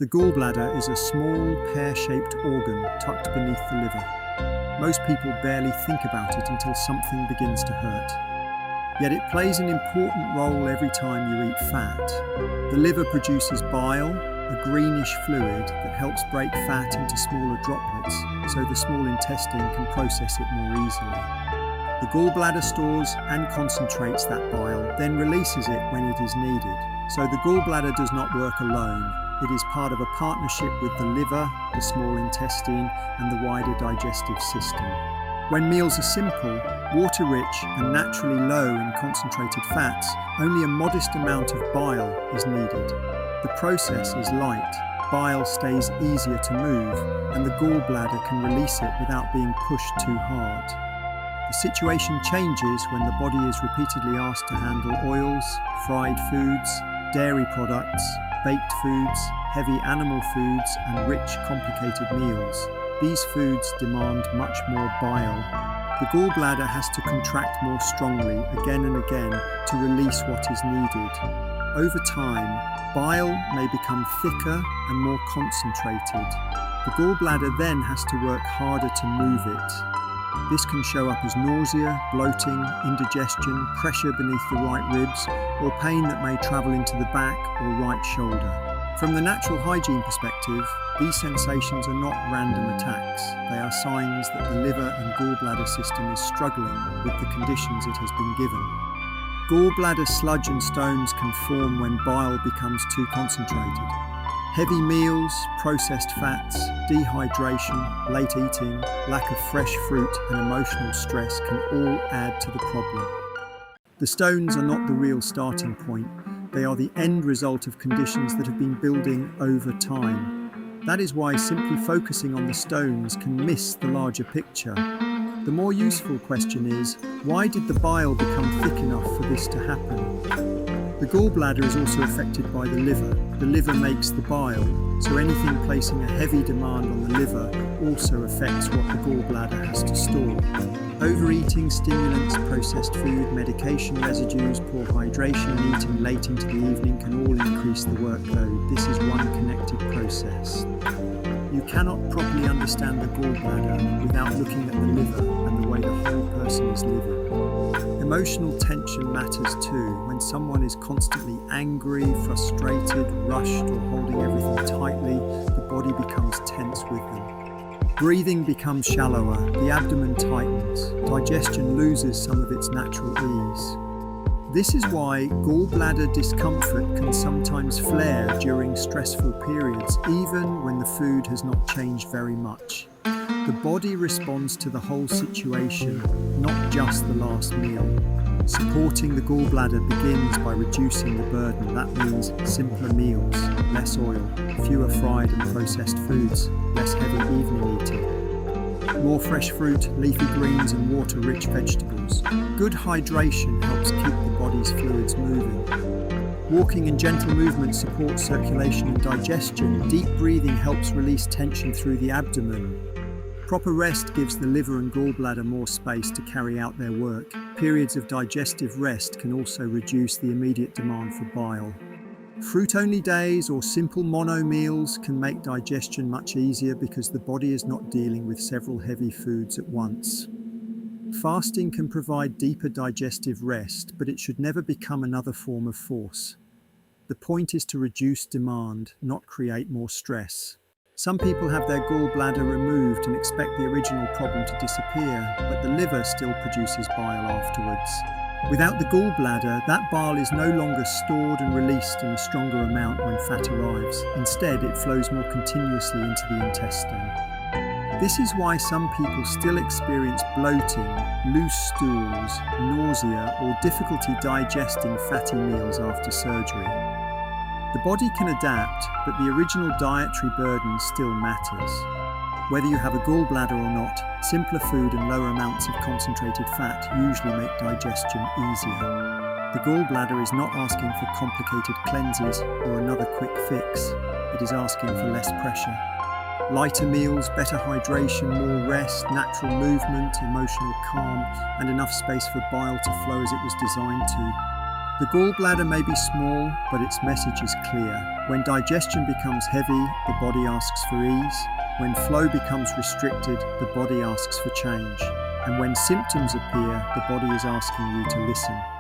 The gallbladder is a small, pear-shaped organ tucked beneath the liver. Most people barely think about it until something begins to hurt. Yet it plays an important role every time you eat fat. The liver produces bile, a greenish fluid that helps break fat into smaller droplets so the small intestine can process it more easily. The gallbladder stores and concentrates that bile, then releases it when it is needed. So the gallbladder does not work alone. It is part of a partnership with the liver, the small intestine, and the wider digestive system. When meals are simple, water-rich and naturally low in concentrated fats, only a modest amount of bile is needed. The process is light, bile stays easier to move, and the gallbladder can release it without being pushed too hard. The situation changes when the body is repeatedly asked to handle oils, fried foods, dairy products, baked foods, heavy animal foods, and rich, complicated meals. These foods demand much more bile. The gallbladder has to contract more strongly again and again to release what is needed. Over time, bile may become thicker and more concentrated. The gallbladder then has to work harder to move it. This can show up as nausea, bloating, indigestion, pressure beneath the right ribs, or pain that may travel into the back or right shoulder. From the natural hygiene perspective, these sensations are not random attacks. They are signs that the liver and gallbladder system is struggling with the conditions it has been given. Gallbladder sludge and stones can form when bile becomes too concentrated. Heavy meals, processed fats, dehydration, late eating, lack of fresh fruit, and emotional stress can all add to the problem. The stones are not the real starting point. They are the end result of conditions that have been building over time. That is why simply focusing on the stones can miss the larger picture. The more useful question is, why did the bile become thick enough for this to happen? The gallbladder is also affected by the liver. The liver makes the bile, so anything placing a heavy demand on the liver also affects what the gallbladder has to store. Overeating, stimulants, processed food, medication residues, poor hydration, and eating late into the evening can all increase the workload. This is one connected process. You cannot properly understand the gallbladder without looking at the liver and the way the whole person is living. Emotional tension matters too. When someone is constantly angry, frustrated, rushed, or holding everything tightly, the body becomes tense with them. Breathing becomes shallower, the abdomen tightens, digestion loses some of its natural ease. This is why gallbladder discomfort can sometimes flare during stressful periods, even when the food has not changed very much. The body responds to the whole situation, not just the last meal. Supporting the gallbladder begins by reducing the burden. That means simpler meals, less oil, fewer fried and processed foods, less heavy evening eating. More fresh fruit, leafy greens and water-rich vegetables. Good hydration helps keep the body's fluids moving. Walking and gentle movement supports circulation and digestion. Deep breathing helps release tension through the abdomen. Proper rest gives the liver and gallbladder more space to carry out their work. Periods of digestive rest can also reduce the immediate demand for bile. Fruit-only days or simple mono meals can make digestion much easier because the body is not dealing with several heavy foods at once. Fasting can provide deeper digestive rest, but it should never become another form of force. The point is to reduce demand, not create more stress. Some people have their gallbladder removed and expect the original problem to disappear, but the liver still produces bile afterwards. Without the gallbladder, that bile is no longer stored and released in a stronger amount when fat arrives. Instead, it flows more continuously into the intestine. This is why some people still experience bloating, loose stools, nausea, or difficulty digesting fatty meals after surgery. The body can adapt, but the original dietary burden still matters. Whether you have a gallbladder or not, simpler food and lower amounts of concentrated fat usually make digestion easier. The gallbladder is not asking for complicated cleanses or another quick fix. It is asking for less pressure. Lighter meals, better hydration, more rest, natural movement, emotional calm, and enough space for bile to flow as it was designed to. The gallbladder may be small, but its message is clear. When digestion becomes heavy, the body asks for ease. When flow becomes restricted, the body asks for change. And when symptoms appear, the body is asking you to listen.